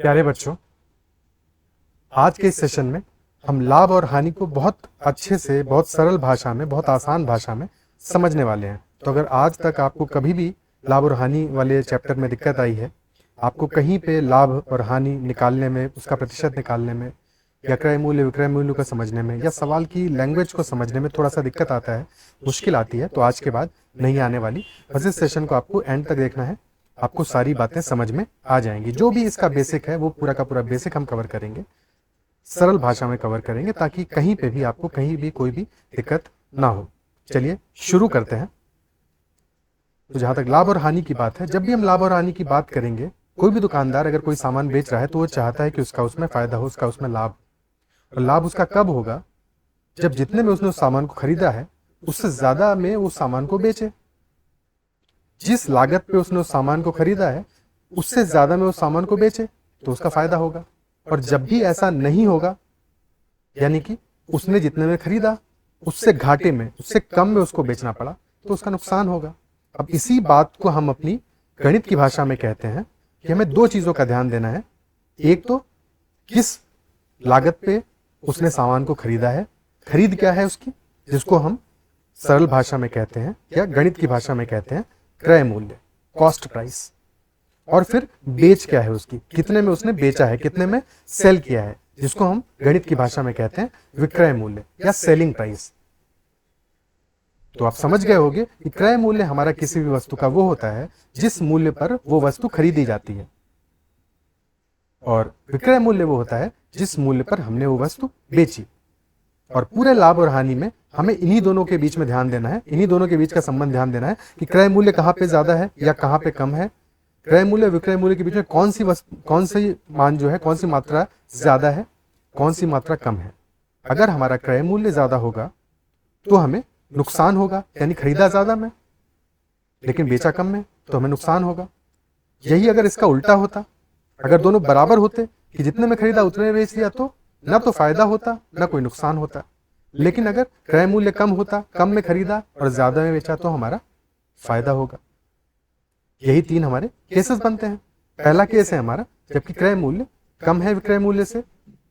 प्यारे बच्चों, आज के इस सेशन में हम लाभ और हानि को बहुत अच्छे से, बहुत सरल भाषा में, बहुत आसान भाषा में समझने वाले हैं। तो अगर आज तक आपको कभी भी लाभ और हानि वाले चैप्टर में दिक्कत आई है, आपको कहीं पे लाभ और हानि निकालने में, उसका प्रतिशत निकालने में, या क्रय मूल्य विक्रय मूल्य को समझने में, या सवाल की लैंग्वेज को समझने में थोड़ा सा दिक्कत आता है, मुश्किल आती है, तो आज के बाद नहीं आने वाली। बस इस सेशन को आपको एंड तक देखना है, आपको सारी बातें समझ में आ जाएंगी। जो भी इसका बेसिक है वो पूरा का पूरा बेसिक हम कवर करेंगे, सरल भाषा में कवर करेंगे, ताकि कहीं पे भी आपको कहीं भी कोई भी दिक्कत ना हो। चलिए शुरू करते हैं। तो जहां तक लाभ और हानि की बात है, जब भी हम लाभ और हानि की बात करेंगे, कोई भी दुकानदार अगर कोई सामान बेच रहा है तो वो चाहता है कि उसका उसमें फायदा हो, उसका उसमें लाभ। और लाभ उसका कब होगा? जब जितने में उसने उस सामान को खरीदा है उससे ज्यादा में उस सामान को बेचे। जिस लागत पे उसने उस सामान को खरीदा है उससे ज्यादा में उस सामान को बेचे तो उसका फायदा होगा। और जब भी ऐसा नहीं होगा, यानी कि उसने जितने में खरीदा उससे घाटे में, उससे कम में उसको बेचना पड़ा, तो उसका नुकसान होगा। अब इसी बात को हम अपनी गणित की भाषा में कहते हैं कि हमें दो चीजों का ध्यान देना है। एक तो किस लागत पे उसने सामान को खरीदा है, खरीद क्या है उसकी, जिसको हम सरल भाषा में कहते हैं या गणित की भाषा में कहते हैं क्रय मूल्य, कॉस्ट प्राइस। और फिर बेच क्या है उसकी, कितने में उसने बेचा है, कितने में सेल किया है, जिसको हम गणित की भाषा में कहते हैं विक्रय मूल्य या सेलिंग प्राइस। तो आप समझ गए होंगे कि क्रय मूल्य हमारा किसी भी वस्तु का वो होता है जिस मूल्य पर वो वस्तु खरीदी जाती है, और विक्रय मूल्य वो होता है जिस मूल्य पर हमने वो वस्तु बेची। और पूरे लाभ और हानि में हमें इन्हीं दोनों के बीच में ध्यान देना है, इन्हीं दोनों के बीच का संबंध ध्यान देना है कि क्रय मूल्य कहाँ पे ज्यादा है या कहाँ पे कम है, क्रय मूल्य विक्रय मूल्य के बीच में कौन सी वस्तु, कौन सी मान जो है, कौन सी मात्रा ज्यादा है, कौन सी मात्रा कम है। अगर हमारा क्रय मूल्य ज्यादा होगा तो हमें नुकसान होगा, यानी खरीदा ज्यादा में लेकिन बेचा कम में, तो हमें नुकसान होगा। यही अगर इसका उल्टा होता, अगर दोनों बराबर होते कि जितने में खरीदा उतने में बेच दिया, तो ना तो फायदा होता ना कोई नुकसान होता। लेकिन अगर क्रय मूल्य कम होता, कम में खरीदा और ज्यादा में बेचा, तो हमारा फायदा होगा। यही तीन हमारे केसेस बनते हैं। पहला केस है हमारा जबकि क्रय मूल्य कम है विक्रय मूल्य से,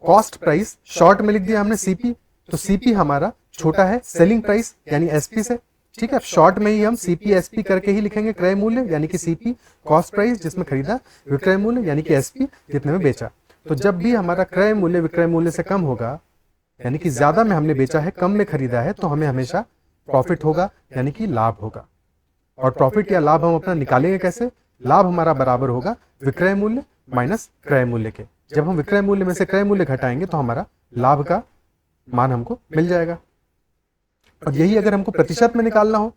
कॉस्ट प्राइस शॉर्ट में लिख दिया हमने सीपी, तो सीपी हमारा छोटा है सेलिंग प्राइस यानी एसपी से। ठीक है, शॉर्ट में ही हम सीपी एसपी करके ही लिखेंगे क्रय मूल्य यानी कि सीपी कॉस्ट प्राइस जिसमें खरीदा, विक्रय मूल्य यानी कि एसपी जितने में बेचा। तो जब भी हमारा क्रय मूल्य विक्रय मूल्य से कम होगा, यानी कि ज्यादा में हमने बेचा है कम में खरीदा है, तो हमें हमेशा प्रॉफिट होगा, यानी कि लाभ होगा। और प्रॉफिट या लाभ हम अपना निकालेंगे कैसे? लाभ हमारा बराबर होगा विक्रय मूल्य माइनस क्रय मूल्य के। जब हम विक्रय मूल्य में से क्रय मूल्य घटाएंगे तो हमारा लाभ का मान हमको मिल जाएगा। और यही अगर हमको प्रतिशत में निकालना हो,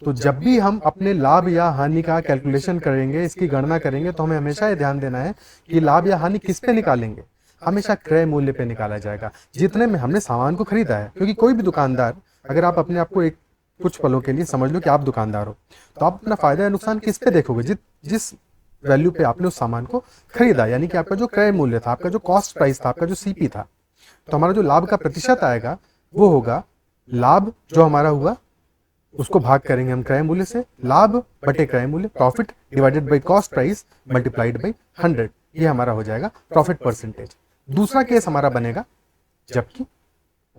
तो जब भी हम अपने लाभ या हानि का कैलकुलेशन करेंगे, इसकी गणना करेंगे, तो हमें हमेशा ये ध्यान देना है कि लाभ या हानि किस पे निकालेंगे। हमेशा क्रय मूल्य पे निकाला जाएगा, जितने में हमने सामान को खरीदा है। क्योंकि कोई भी दुकानदार, अगर आप अपने आप को एक कुछ पलों के लिए समझ लो कि आप दुकानदार हो, तो आप अपना फायदा या नुकसान किस पे देखोगे? जिस वैल्यू पे आपने उस सामान को खरीदा, यानी कि आपका जो क्रय मूल्य था, आपका जो कॉस्ट प्राइस था, आपका जो सीपी था। तो हमारा जो लाभ का प्रतिशत आएगा वो होगा लाभ जो हमारा हुआ उसको भाग करेंगे हम क्रय मूल्य से, लाभ बटे क्रय मूल्य, profit divided by cost price multiplied by 100, ये हमारा हो जाएगा प्रॉफिट परसेंटेज। दूसरा केस हमारा बनेगा जबकि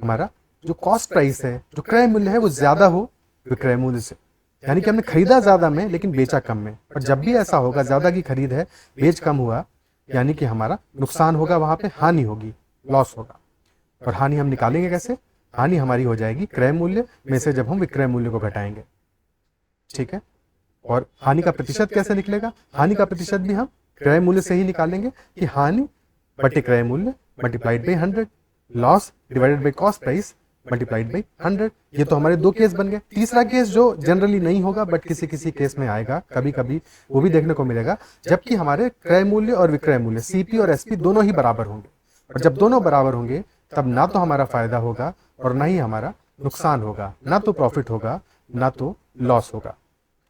हमारा जो कॉस्ट प्राइस है, जो क्रय मूल्य है, वो ज्यादा हो विक्रय मूल्य से, यानी कि हमने खरीदा ज्यादा में लेकिन बेचा कम में। और जब भी ऐसा होगा, ज्यादा की खरीद है बेच कम हुआ, यानी कि हमारा नुकसान होगा, वहां पे हानि होगी, लॉस होगा। और हानि हम निकालेंगे कैसे? हानि हमारी हो जाएगी क्रय मूल्य में से जब हम विक्रय मूल्य को घटाएंगे। ठीक है, और हानि का प्रतिशत कैसे निकलेगा? हानि का प्रतिशत भी हम क्रय मूल्य से ही निकालेंगे कि हानि बटे क्रय मूल्य multiplied by 100, loss divided by cost price multiplied by 100। ये तो हमारे दो केस बन गए। तीसरा केस जो जनरली नहीं होगा बट किसी किसी केस में आएगा, कभी कभी वो भी देखने को मिलेगा, जबकि हमारे क्रय मूल्य और विक्रय मूल्य सीपी और एसपी दोनों ही बराबर होंगे। और जब दोनों बराबर होंगे तब ना तो हमारा फायदा होगा और ना ही हमारा नुकसान होगा, ना तो प्रॉफिट होगा ना तो लॉस होगा।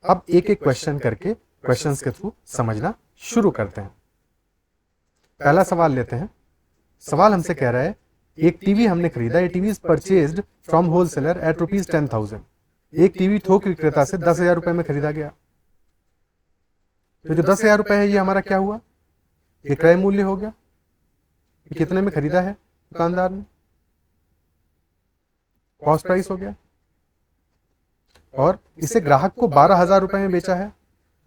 अब एक एक क्वेश्चन करके क्वेश्चंस के थ्रू समझना शुरू करते हैं। पहला सवाल लेते हैं। सवाल हमसे कह रहा है एक टीवी हमने खरीदा, ये TV is purchased from wholesaler at ₹10,000। एक टीवी थोक विक्रेता से 10,000 रुपए में खरीदा गया। तो जो 10,000 रुपए है ये हमारा क्या हुआ? ये क्रय मूल्य हो गया, ये कितने में खरीदा है दुकानदार ने, कॉस्ट प्राइस हो गया। और इसे ग्राहक को 12,000 रुपए में बेचा है।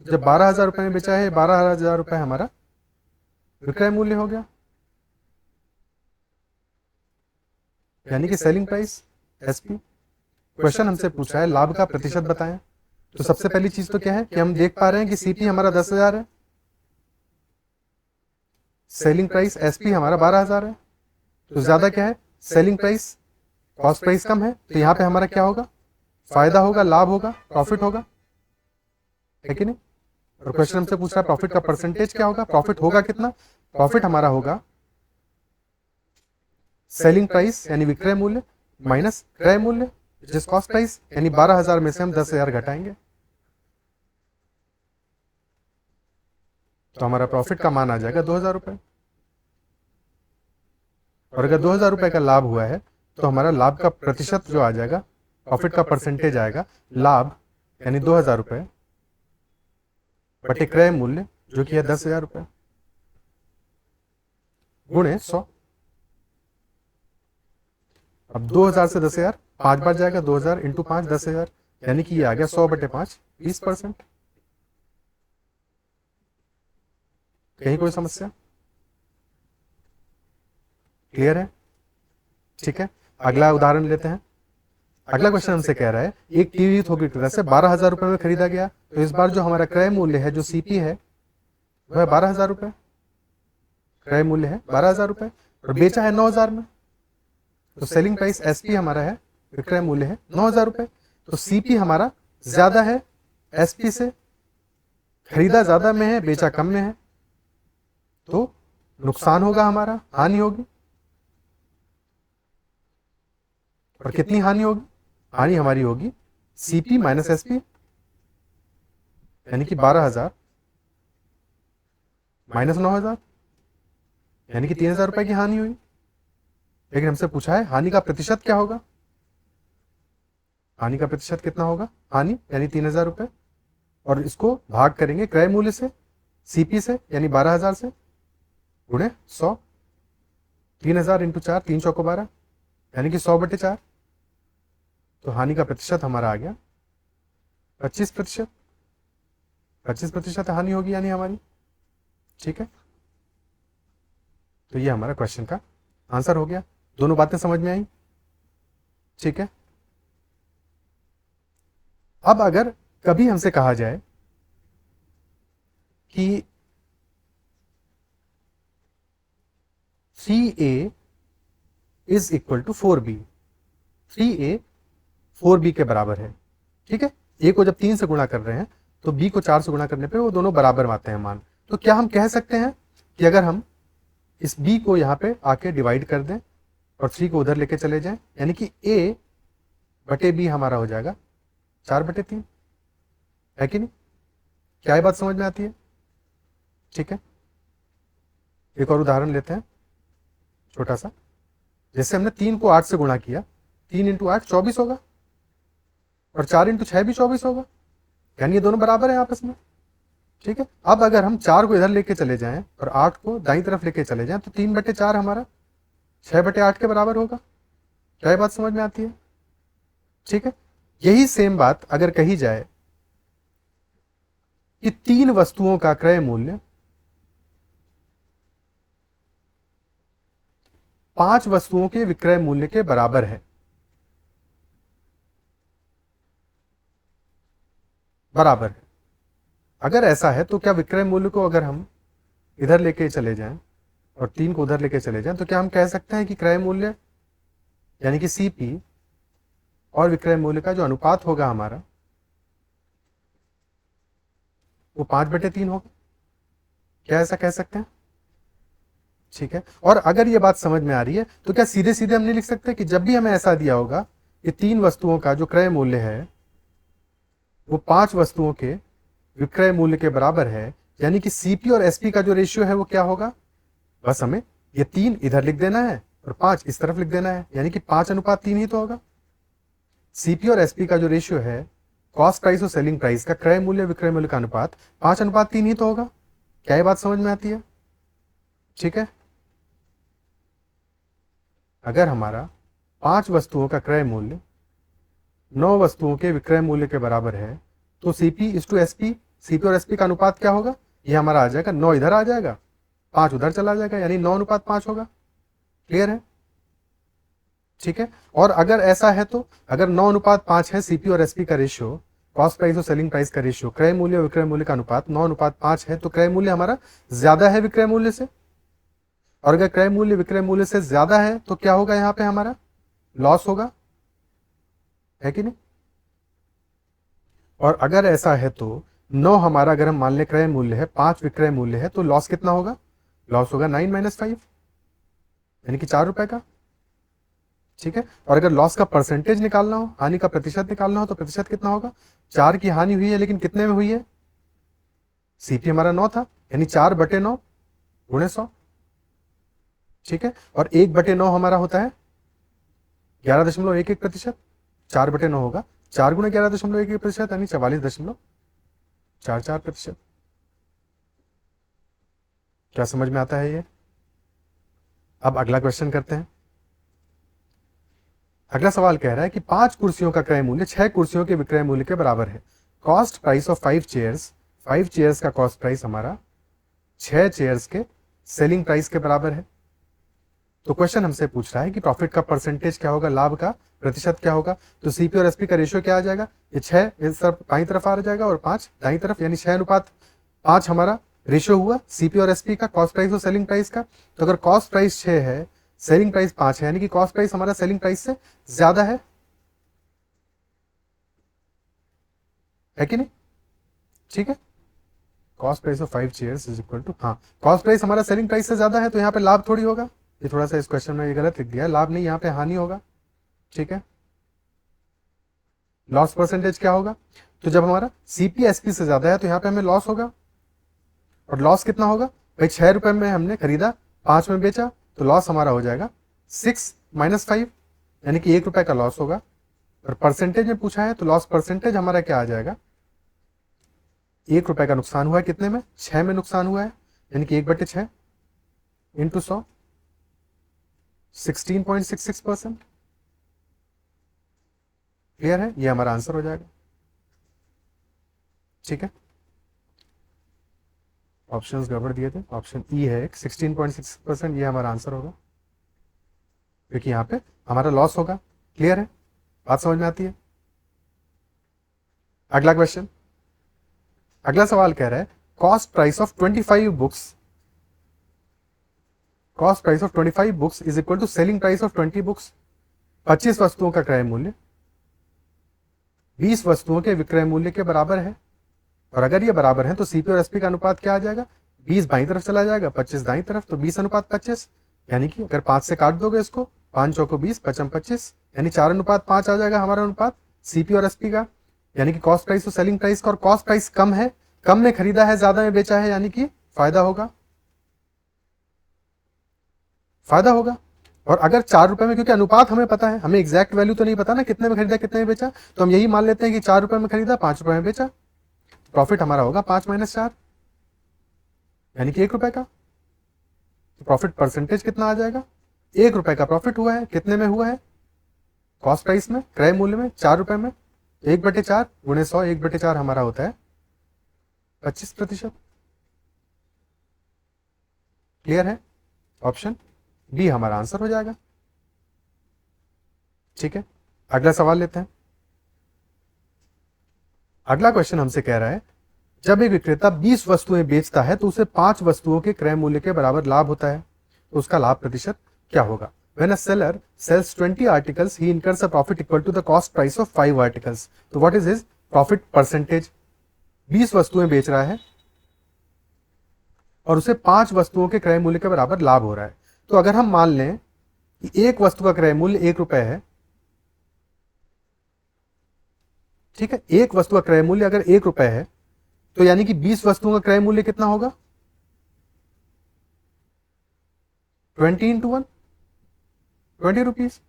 जब 12,000 रुपए में बेचा है, 12,000 रुपए हमारा विक्रय मूल्य हो गया, यानी कि सेलिंग प्राइस एसपी। क्वेश्चन हमसे पूछा है लाभ का प्रतिशत बताएं। तो सबसे पहली चीज तो क्या है कि हम देख पा रहे हैं कि सीपी हमारा 10,000 है, सेलिंग प्राइस एसपी हमारा 12,000 है। तो ज्यादा क्या है, सेलिंग प्राइस, कॉस्ट प्राइस कम है, तो यहां पे हमारा क्या होगा, फायदा होगा, लाभ होगा, प्रॉफिट होगा, है कि नहीं। और क्वेश्चन हमसे पूछ रहा है प्रॉफिट का परसेंटेज क्या होगा, प्रॉफिट होगा कितना, प्रॉफिट हमारा होगा सेलिंग प्राइस यानी विक्रय मूल्य माइनस क्रय मूल्य जिस कॉस्ट प्राइस, यानी 12,000 में से हम 10,000 घटाएंगे, तो हमारा प्रॉफिट का मान आ जाएगा 2,000 रुपए। और अगर 2,000 रुपए का लाभ हुआ है तो हमारा लाभ का प्रतिशत जो आ जाएगा, प्रॉफिट का परसेंटेज आएगा, लाभ यानी 2,000 रुपए बटे क्रय मूल्य जो कि है 10,000 रुपए गुणे 100। अब 2,000 से 10,000 5 बार जाएगा, 2,000 इंटू 5 10,000, यानी कि ये आ गया 100 बटे 5 20%। कहीं कोई समस्या, क्लियर है, ठीक है। अगला उदाहरण लेते हैं। अगला क्वेश्चन हमसे कह रहा है एक टीवी थोक विक्रेता से 12,000 रुपए में खरीदा गया, तो इस बार जो हमारा क्रय मूल्य है जो सीपी है वह है 12,000 रुपए, क्रय मूल्य है 12,000 रुपए और बेचा है 9,000 में, तो सेलिंग प्राइस एसपी हमारा है, विक्रय मूल्य है 9,000 रुपए। तो सीपी हमारा ज्यादा है एसपी से, खरीदा ज्यादा में है, बेचा कम में है, तो नुकसान होगा हमारा, हानि होगी। और कितनी हानि होगी, हानि हमारी होगी सीपी माइनस एसपी, यानी कि 12,000 माइनस 9,000, यानी कि 3,000 रुपए की हानि हुई। लेकिन हमसे पूछा है हानि का प्रतिशत क्या होगा, हानि का प्रतिशत कितना होगा, हानि यानी 3,000 रुपए, और इसको भाग करेंगे क्रय मूल्य से, सीपी से यानी 12,000 से, गुणे 100, 3,000 इंटू 4 3 चौको 12, यानी कि 100 बटे 4। तो हानि का प्रतिशत हमारा आ गया 25%, 25% हानि होगी यानी हमारी, ठीक है। तो ये हमारा क्वेश्चन का आंसर हो गया। दोनों बातें समझ में आई, ठीक है। अब अगर कभी हमसे कहा जाए कि 3A is equal to 4B, 3A 4B के बराबर है, ठीक है। ए को जब 3 से गुणा कर रहे हैं तो बी को 4 से गुणा करने पे वो दोनों बराबर आते हैं मान। तो क्या हम कह सकते हैं कि अगर हम इस बी को यहाँ पे आके डिवाइड कर दें और 3 को उधर लेके चले जाएं, यानी कि ए बटे बी हमारा हो जाएगा 4 बटे 3, है कि नहीं। क्या ये बात समझ में आती है, ठीक है। एक और उदाहरण लेते हैं छोटा सा। जैसे हमने 3 को 8 से गुणा किया, 3 इंटू 8 24 होगा, और 4 इंटू 6 भी 24 होगा, यानी ये दोनों बराबर है आपस में, ठीक है। अब अगर हम 4 को इधर लेके चले जाएं और 8 को दाईं तरफ लेके चले जाएं तो 3 बटे 4 हमारा 6 बटे 8 के बराबर होगा। क्या ये बात समझ में आती है, ठीक है। यही सेम बात अगर कही जाए कि 3 वस्तुओं का क्रय मूल्य 5 वस्तुओं के विक्रय मूल्य के बराबर है, बराबर है। अगर ऐसा है तो क्या विक्रय मूल्य को अगर हम इधर लेके चले जाएं और 3 को उधर लेके चले जाएं तो क्या हम कह सकते हैं कि क्रय मूल्य यानी कि सीपी और विक्रय मूल्य का जो अनुपात होगा हमारा वो 5 बटे 3 होगा। क्या ऐसा कह सकते हैं, ठीक है। और अगर ये बात समझ में आ रही है तो क्या सीधे सीधे हम नहीं लिख सकते कि जब भी हमें ऐसा दिया होगा कि 3 वस्तुओं का जो क्रय मूल्य है वो 5 वस्तुओं के विक्रय मूल्य के बराबर है, यानी कि सीपी और एसपी का जो रेशियो है वो क्या होगा, बस हमें ये 3 इधर लिख देना है और 5 इस तरफ लिख देना है, यानी कि 5:3 ही तो होगा। सीपी और एसपी का जो रेशियो है कॉस्ट प्राइस और सेलिंग प्राइस का क्रय मूल्य विक्रय मूल्य का अनुपात 5:3 ही तो होगा। क्या ये बात समझ में आती है, ठीक है, अगर हमारा 5 वस्तुओं का क्रय मूल्य 9 वस्तुओं के विक्रय मूल्य के बराबर है तो CP is to SP, CP और एसपी का अनुपात क्या होगा? ये हमारा आ जाएगा 9 इधर आ जाएगा, 5 उधर चला जाएगा, यानी 9:5 होगा। क्लियर है? ठीक है, और अगर ऐसा है तो अगर 9:5 है सीपी और एसपी का रेशियो, कॉस्ट प्राइस और सेलिंग प्राइस का रेशियो, क्रय मूल्य और विक्रय मूल्य का अनुपात 9:5 है तो क्रय मूल्य हमारा ज्यादा है विक्रय मूल्य से, और अगर क्रय मूल्य विक्रय मूल्य से ज्यादा है तो क्या होगा? यहां पे हमारा लॉस होगा, है कि नहीं? और अगर ऐसा है तो 9 हमारा अगर हम मान ले क्रय मूल्य है, 5 विक्रय मूल्य है, तो लॉस कितना होगा? लॉस होगा 9 - 5, यानी कि 4 रुपए का। ठीक है, और अगर लॉस का परसेंटेज निकालना हो, हानि का प्रतिशत निकालना हो, तो प्रतिशत कितना होगा? 4 की हानि हुई है, लेकिन कितने में हुई है? सीपी हमारा 9 था, यानी 4/9 गुणे 100। ठीक है, और 1/9 हमारा होता है 11.11%, 4/9 होगा 4 गुणे 11.11%, यानी 44.44%। क्या समझ में आता है ये? अब अगला क्वेश्चन करते हैं। अगला सवाल कह रहा है कि 5 कुर्सियों का क्रय मूल्य 6 कुर्सियों के विक्रय मूल्य के बराबर है। Cost price of 5 chairs, 5 chairs का कॉस्ट प्राइस हमारा 6 चेयर्स के सेलिंग प्राइस के बराबर है। तो क्वेश्चन हमसे पूछ रहा है कि प्रॉफिट का परसेंटेज क्या होगा, लाभ का प्रतिशत क्या होगा। तो सीपी और एसपी का रेशियो क्या आ जाएगा? ये 6 इस तरफ बाई तरफ आ जाएगा और 5 दाई तरफ, यानी 6:5 हमारा रेशियो हुआ सीपी और एसपी का, कॉस्ट प्राइस और सेलिंग प्राइस का। तो अगर कॉस्ट प्राइस 6 है, सेलिंग प्राइस 5 है, यानी कि कॉस्ट प्राइस हमारा सेलिंग प्राइस से ज्यादा है कि नहीं? ठीक है, cost price of 5 chairs is equal to, हाँ, कॉस्ट प्राइस हमारा सेलिंग प्राइस से ज्यादा है तो यहाँ पे लाभ थोड़ी होगा। ये थोड़ा सा इस क्वेश्चन में ये गलत लिख दिया है, लाभ नहीं, यहाँ पे हानि होगा। ठीक है, लॉस परसेंटेज क्या होगा? तो जब हमारा सीपी एसपी से ज्यादा है तो यहाँ पे हमें लॉस होगा, और लॉस कितना होगा भाई? 6 रुपए में हमने खरीदा, 5 में बेचा, तो लॉस हमारा हो जाएगा 6 - 5, यानी कि 1 रुपए का लॉस होगा। और परसेंटेज में पूछा है तो लॉस परसेंटेज हमारा क्या आ जाएगा? 1 रुपए का नुकसान हुआ है, कितने में? 6 में नुकसान हुआ है, यानी कि 1/6 इंटू 100, 16.66%। क्लियर है? ये हमारा आंसर हो जाएगा। ठीक है, ऑप्शंस गड़बड़ दिए थे, ऑप्शन ई है 16.6%, ये हमारा आंसर होगा, क्योंकि यहाँ पे हमारा लॉस होगा। क्लियर है? बात समझ में आती है? अगला क्वेश्चन, अगला सवाल कह रहा है cost price of 25 books, cost price of 25 books is equal to selling price of 20 books. 25 वस्तुओं का क्रय मूल्य 20 वस्तुओं के विक्रय मूल्य के बराबर है, और अगर ये बराबर है तो सीपी और एसपी का अनुपात क्या आ जाएगा? 20 बाई तरफ चला जाएगा, 25 दाई तरफ, तो 20:25, यानी कि अगर 5 से काट दोगे इसको, 5 चौको 20, 25, यानी 4:5 आ जाएगा हमारा अनुपात सीपी और एसपी का, यानी कि कॉस्ट प्राइस और सेलिंग प्राइस का। और कॉस्ट प्राइस कम है, कम में खरीदा है, ज्यादा में बेचा है, यानी कि फायदा होगा, फायदा होगा। और अगर 4 रुपए में, क्योंकि अनुपात हमें पता है, हमें एग्जैक्ट वैल्यू तो नहीं पता ना कितने में खरीदा कितने में बेचा, तो हम यही मान लेते हैं कि 4 रुपए में खरीदा, 5 रुपए में बेचा, प्रॉफिट हमारा होगा 5 - 4, यानी कि 1 रुपए का। तो प्रॉफिट परसेंटेज कितना आ जाएगा? 1 रुपए का प्रॉफिट हुआ है, कितने में हुआ है? कॉस्ट प्राइस में, क्रय मूल्य में, 4 रुपए में, 1/4 गुणे 100, 1/4 हमारा होता है 25%। क्लियर है? ऑप्शन बी हमारा आंसर हो जाएगा। ठीक है, अगला सवाल लेते हैं। अगला क्वेश्चन हमसे कह रहा है जब एक विक्रेता 20 वस्तुएं बेचता है तो उसे 5 वस्तुओं के क्रय मूल्य के बराबर लाभ होता है, तो उसका लाभ प्रतिशत क्या होगा? When a seller sells 20 articles, he incurs a profit equal to the cost price of 5 articles. तो what is his profit percentage? 20 वस्तुएं बेच रहा है और उसे 5 वस्तुओं के क्रय मूल्य के बराबर लाभ हो रहा है। तो अगर हम मान लें कि एक वस्तु का क्रय मूल्य 1 रुपए है, ठीक है, एक वस्तु का क्रय मूल्य अगर 1 रुपए है तो यानी कि 20 वस्तुओं का क्रय मूल्य कितना होगा? 20 × 1, 20 रुपीज।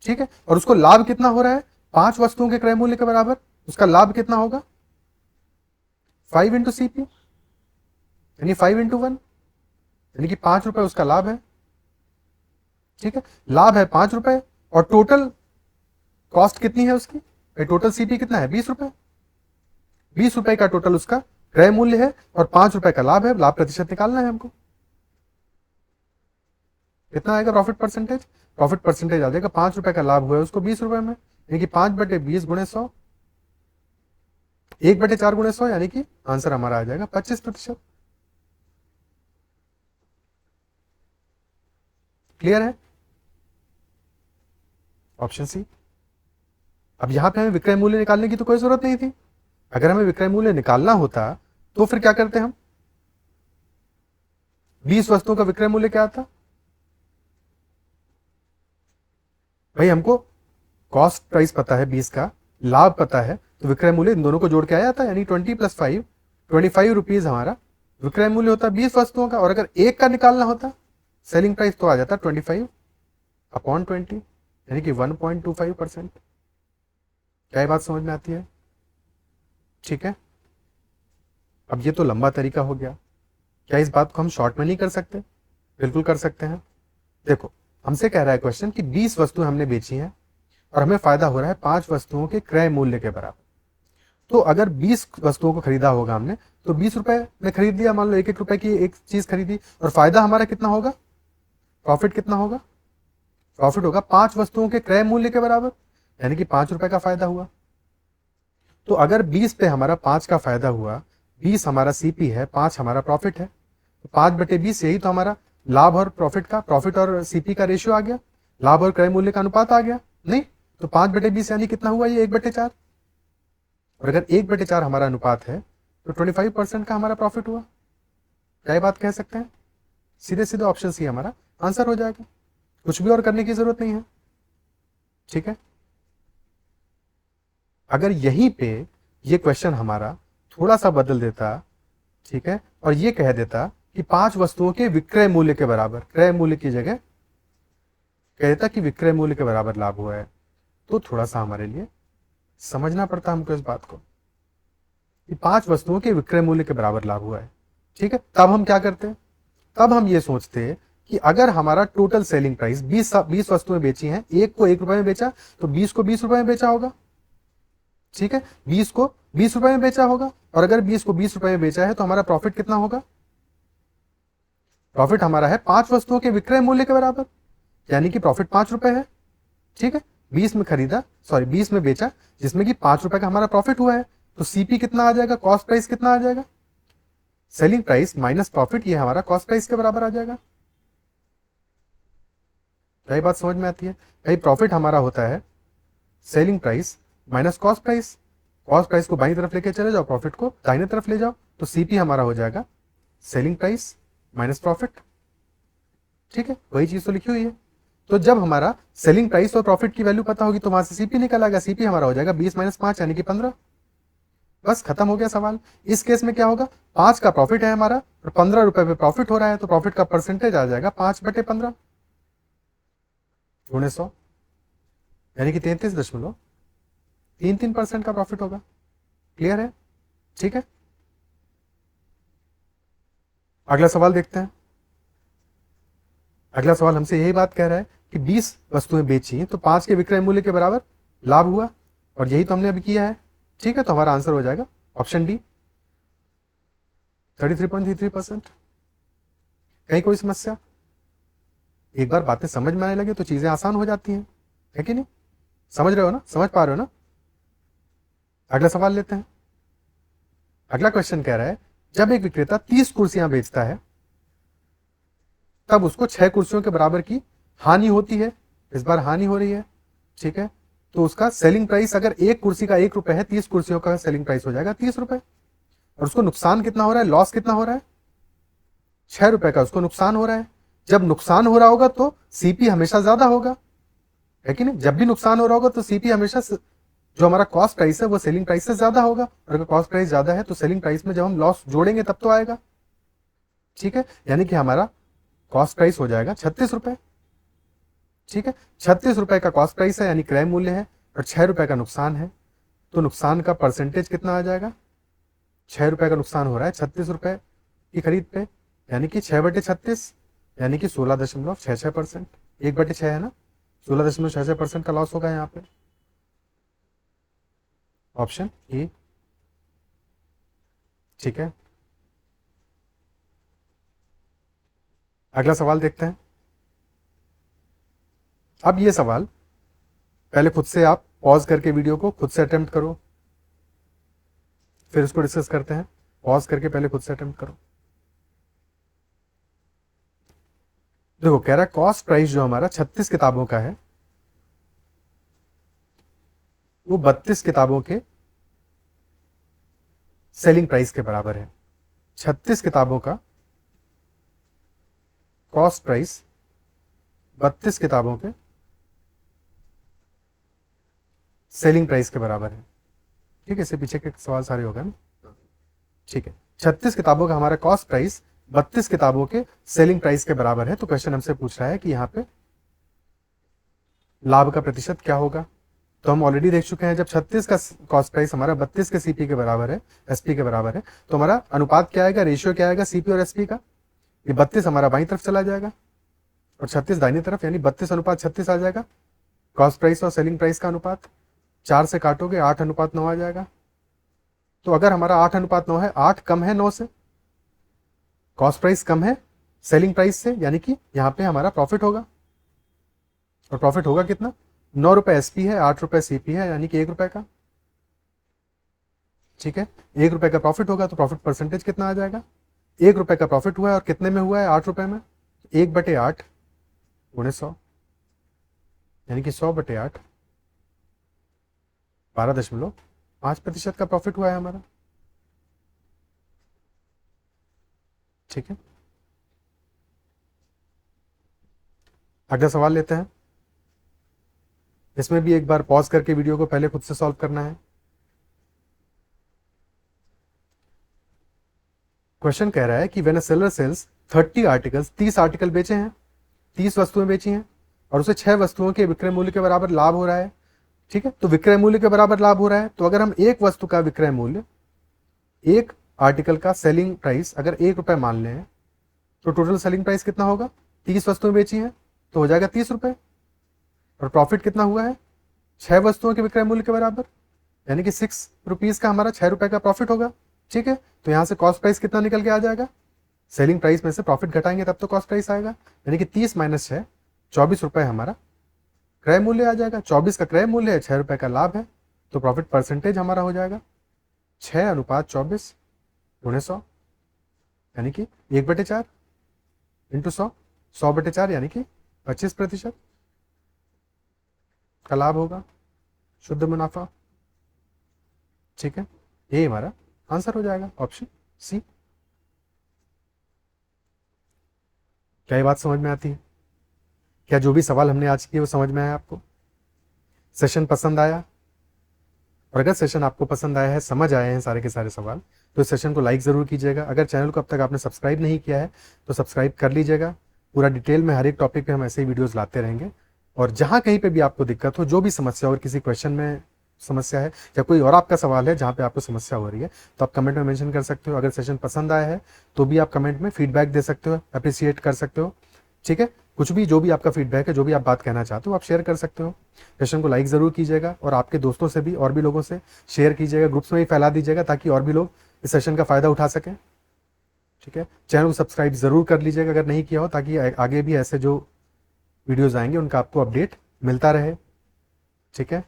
ठीक है, और उसको लाभ कितना हो रहा है? 5 वस्तुओं के क्रय मूल्य के बराबर, उसका लाभ कितना होगा? 5 × CP, यानी 5 × 1, यानी कि 5 रुपए उसका लाभ है। ठीक है, लाभ है 5 रुपए और टोटल कॉस्ट कितनी है उसकी, टोटल सीपी कितना है 20 रुपए। 20 रुपए का टोटल उसका क्रय मूल्य है और 5 रुपए का लाभ है। लाभ प्रतिशत निकालना है हमको। कितना आएगा प्रॉफिट परसेंटेज? प्रॉफिट परसेंटेज आ जाएगा 5 रुपए का लाभ हुआ है उसको 20 रुपए में, यानी कि 5/20 गुणे 100, 1/4 गुणे 100, यानी कि आंसर हमारा आ जाएगा 25%। क्लियर है? Option C. अब यहां पे हमें विक्रय मूल्य निकालने की तो कोई जरूरत नहीं थी। अगर हमें विक्रय मूल्य निकालना होता तो फिर क्या करते हम? 20 वस्तुओं का विक्रय मूल्य क्या आता? भाई हमको कॉस्ट प्राइस पता है 20 का, लाभ पता है, तो विक्रय मूल्य इन दोनों को जोड़ के आया था, यानी 20 + 5, 25 रुपीज हमारा विक्रय मूल्य होता 20 वस्तुओं का। और अगर एक का निकालना होता सेलिंग प्राइस तो आ जाता 25/20, यानी कि 1.25%। क्या ये बात समझ में आती है? ठीक है, अब ये तो लंबा तरीका हो गया। क्या इस बात को हम शॉर्ट में नहीं कर सकते? बिल्कुल कर सकते हैं। देखो, हमसे कह रहा है क्वेश्चन कि 20 वस्तुएं हमने बेची हैं और हमें फायदा हो रहा है 5 वस्तुओं के क्रय मूल्य के बराबर। तो अगर 20 वस्तुओं को खरीदा होगा हमने, तो 20 रुपए में खरीद लिया, मान लो 1-1 रुपए की एक चीज खरीदी, और फायदा हमारा कितना होगा? प्रॉफिट कितना होगा? प्रॉफिट होगा 5 वस्तुओं के क्रय मूल्य के बराबर, यानी कि 5 रुपए का फायदा हुआ। तो अगर 20 पे हमारा 5 का फायदा हुआ, 20 हमारा सीपी है, 5 हमारा प्रॉफिट है, तो 5/20 यही तो हमारा लाभ और प्रॉफिट का, प्रॉफिट और सीपी का रेशियो आ गया, लाभ और क्रय मूल्य का अनुपात आ गया। नहीं तो 5/20 यानी कितना हुआ? ये 1/4। और अगर 1/4 हमारा अनुपात है तो 25% का हमारा प्रॉफिट हुआ। क्या बात कह सकते हैं? सीधे सीधे ऑप्शन सी हमारा आंसर हो जाएगा, कुछ भी और करने की जरूरत नहीं है। ठीक है, अगर यहीं पे ये क्वेश्चन हमारा थोड़ा सा बदल देता, ठीक है, और ये कह देता कि 5 वस्तुओं के विक्रय मूल्य के बराबर, क्रय मूल्य की जगह कह देता कि विक्रय मूल्य के बराबर लाभ हुआ है, तो थोड़ा सा हमारे लिए समझना पड़ता हमको इस बात को कि 5 वस्तुओं के विक्रय मूल्य के बराबर लाभ हुआ है। ठीक है, तब हम क्या करते? तब हम ये सोचते कि अगर हमारा टोटल सेलिंग प्राइस 20 वस्तुएं बेची हैं, एक को 1 रुपए में बेचा तो 20 को 20 रुपए में बेचा होगा। ठीक है, 20 को 20 रुपए में बेचा होगा, और अगर 20 को 20 रुपए में बेचा है तो हमारा प्रॉफिट कितना होगा? प्रॉफिट हमारा है 5 वस्तुओं के विक्रय मूल्य के बराबर, यानी कि प्रॉफिट 5 रुपए है। ठीक है, 20 में खरीदा, सॉरी 20 में बेचा, जिसमें कि 5 रुपए का हमारा प्रॉफिट हुआ है, तो सीपी कितना आ जाएगा? कॉस्ट प्राइस कितना आ जाएगा? सेलिंग प्राइस माइनस प्रॉफिट, ये हमारा कॉस्ट प्राइस के बराबर आ जाएगा। क्या बात समझ में आती है? भाई प्रॉफिट हमारा होता है selling price minus cost price. Cost price को बाईं तरफ लेके चले जाओ, प्रॉफिट को दाहिने तरफ ले जाओ, तो सीपी हमारा हो जाएगा सेलिंग प्राइस माइनस प्रॉफिट। ठीक है, वही चीज तो लिखी हुई है। तो जब हमारा सेलिंग प्राइस और प्रॉफिट की वैल्यू पता होगी तो वहां से सीपी निकल आएगा। सीपी हमारा हो जाएगा 20 - 5 यानी कि 15। बस खत्म हो गया सवाल। इस केस में क्या होगा? 5 का प्रॉफिट है हमारा और 15 रुपए पे प्रॉफिट हो रहा है, तो प्रॉफिट का परसेंटेज आ जाएगा 5/15 गुणे 100, यानी कि 33.33% का प्रॉफिट होगा। क्लियर है? ठीक है, अगला सवाल देखते हैं। अगला सवाल हमसे यही बात कह रहा है कि 20 वस्तुएं बेची तो 5 के विक्रय मूल्य के बराबर लाभ हुआ, और यही तो हमने अभी किया है। ठीक है, तो हमारा आंसर हो जाएगा ऑप्शन डी, 33.33%। कहीं कोई समस्या? एक बार बातें समझ में आने लगे तो चीजें आसान हो जाती हैं, है कि नहीं? समझ रहे हो ना? समझ पा रहे हो ना? अगला सवाल लेते हैं। अगला क्वेश्चन कह रहा है, जब एक विक्रेता 30 कुर्सियां बेचता है तब उसको 6 कुर्सियों के बराबर की हानि होती है। इस बार हानि हो रही है। ठीक है, तो उसका सेलिंग प्राइस, अगर एक कुर्सी का 1 रुपए है, 30 कुर्सियों का सेलिंग प्राइस हो जाएगा 30 रुपए। और उसको नुकसान कितना हो रहा है? लॉस कितना हो रहा है? 6 रुपए का उसको नुकसान हो रहा है। जब नुकसान हो रहा होगा तो सीपी हमेशा ज्यादा होगा, है कि नहीं? जब भी नुकसान हो रहा होगा तो सीपी हमेशा जो हमारा कॉस्ट प्राइस है वो सेलिंग प्राइस से ज्यादा होगा, और अगर कॉस्ट प्राइस ज्यादा है तो सेलिंग प्राइस में जब हम लॉस जोड़ेंगे तब तो आएगा। ठीक है, यानी कि हमारा कॉस्ट प्राइस हो जाएगा 36 रुपए। ठीक है, 36 रुपए का कॉस्ट प्राइस है, यानी क्रय मूल्य है, और 6 रुपए का नुकसान है, तो नुकसान का परसेंटेज कितना आ जाएगा? 6 रुपए का नुकसान हो रहा है 36 रुपए की खरीद पे, यानी कि 6/36 यानी कि 16.66%। 1/6 है ना, 16.66% का लॉस होगा यहाँ पे। Option A. ठीक है, अगला सवाल देखते हैं। अब ये सवाल पहले खुद से आप पॉज करके वीडियो को खुद से अटेम्प्ट करो, फिर उसको डिस्कस करते हैं। पॉज करके पहले खुद से अटेम्प्ट करो। देखो कह रहा है कॉस्ट प्राइस जो हमारा 36 किताबों का है वो 32 किताबों के सेलिंग प्राइस के बराबर है। 36 किताबों का कॉस्ट प्राइस 32 किताबों के सेलिंग प्राइस के बराबर है। ठीक है, इससे पीछे के सवाल सारे हो गए ना। ठीक है, 36 किताबों का हमारा कॉस्ट प्राइस 32 किताबों के सेलिंग प्राइस के बराबर है। तो क्वेश्चन हमसे पूछ रहा है कि यहाँ पे लाभ का प्रतिशत क्या होगा। तो हम ऑलरेडी देख चुके हैं, जब 36 का कॉस्ट प्राइस हमारा 32 के सीपी के बराबर है, एसपी के बराबर है, तो हमारा अनुपात क्या आएगा, रेशियो क्या आएगा सीपी और एसपी का। ये 32 हमारा बाईं तरफ चला जाएगा और 36 दाहिनी तरफ, यानी 32:36 आ जाएगा कॉस्ट प्राइस और सेलिंग प्राइस का अनुपात। 4 से काटोगे 8:9 आ जाएगा। तो अगर हमारा 8:9 है, 8 कम है 9 से, कॉस्ट प्राइस कम है सेलिंग प्राइस से, यानी कि यहाँ पे हमारा प्रॉफिट होगा। और प्रॉफिट होगा कितना, 9 रुपए एसपी है, 8 रुपए सीपी है, यानी कि 1 रुपए का। ठीक है, 1 रुपए का प्रॉफिट होगा तो प्रॉफिट परसेंटेज कितना आ जाएगा, 1 रुपए का प्रॉफिट हुआ है और कितने में हुआ है, 8 रुपए में। 1/8 गुणे 100, यानी कि 100/8 12.5% का प्रॉफिट हुआ है हमारा। ठीक है, अगला सवाल लेते हैं। इसमें भी एक बार पॉज करके वीडियो को पहले खुद से सॉल्व करना है। क्वेश्चन कह रहा है कि when a seller sales 30 articles, 30 article बेचे हैं, 30 वस्तुएं बेची हैं और उसे 6 वस्तुओं के विक्रय मूल्य के बराबर लाभ हो रहा है। ठीक है, तो विक्रय मूल्य के बराबर लाभ हो रहा है, तो अगर हम एक वस्तु का विक्रय मूल्य, एक आर्टिकल का सेलिंग प्राइस अगर 1 रुपए मान लें, तो टोटल सेलिंग प्राइस कितना होगा, 30 वस्तुएं बेची हैं तो हो जाएगा 30 रुपए। और प्रॉफिट कितना हुआ है, 6 वस्तुओं के विक्रय मूल्य के बराबर, यानी कि 6 रुपीज का हमारा 6 रुपए का प्रॉफिट होगा। ठीक है, तो यहां से कॉस्ट प्राइस कितना निकल के आ जाएगा, सेलिंग प्राइस में से प्रॉफिट घटाएंगे तब तो कॉस्ट प्राइस आएगा, यानी कि 30 - 6 24 रुपए हमारा क्रय मूल्य आ जाएगा। 24 का क्रय मूल्य है, 6 रुपए का लाभ है, तो प्रॉफिट परसेंटेज हमारा हो जाएगा 6:24 गुणे 100, यानी कि 1/4 इंटू 100, 100/4 यानी कि 25% का लाभ होगा, शुद्ध मुनाफा। ठीक है, ये हमारा आंसर हो जाएगा, ऑप्शन सी। क्या ये बात समझ में आती है? क्या जो भी सवाल हमने आज किए वो समझ में आया आपको? सेशन पसंद आया? और अगर सेशन आपको पसंद आया है, समझ आए हैं सारे के सारे सवाल, तो इस सेशन को लाइक ज़रूर कीजिएगा। अगर चैनल को अब तक आपने सब्सक्राइब नहीं किया है तो सब्सक्राइब कर लीजिएगा। पूरा डिटेल में हर एक टॉपिक पे हम ऐसे ही वीडियोस लाते रहेंगे। और जहाँ कहीं पे भी आपको दिक्कत हो, जो भी समस्या हो, और किसी क्वेश्चन में समस्या है या कोई और आपका सवाल है जहाँ पे आपको समस्या हो रही है, तो आप कमेंट में मेंशन कर सकते हो। अगर सेशन पसंद आया है तो भी आप कमेंट में फीडबैक दे सकते हो, अप्रिसिएट कर सकते हो। ठीक है, कुछ भी जो भी आपका फीडबैक है, जो भी आप बात कहना चाहते हो, आप शेयर कर सकते हो। सेशन को लाइक ज़रूर कीजिएगा और आपके दोस्तों से भी और भी लोगों से शेयर कीजिएगा, ग्रुप्स में भी फैला दीजिएगा ताकि और भी लोग इस सेशन का फ़ायदा उठा सकें। ठीक है, चैनल को सब्सक्राइब ज़रूर कर लीजिएगा अगर नहीं किया हो, ताकि आगे भी ऐसे जो वीडियोज़ आएंगे उनका आपको अपडेट मिलता रहे। ठीक है,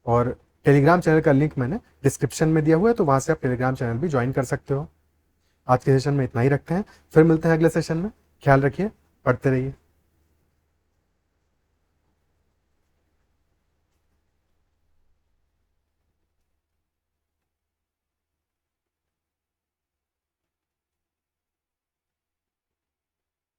और टेलीग्राम चैनल का लिंक मैंने डिस्क्रिप्शन में दिया हुआ है, तो वहाँ से आप टेलीग्राम चैनल भी ज्वाइन कर सकते हो। आज के सेशन में इतना ही रखते हैं, फिर मिलते हैं अगले सेशन में। ख्याल रखिए, पढ़ते रहिए।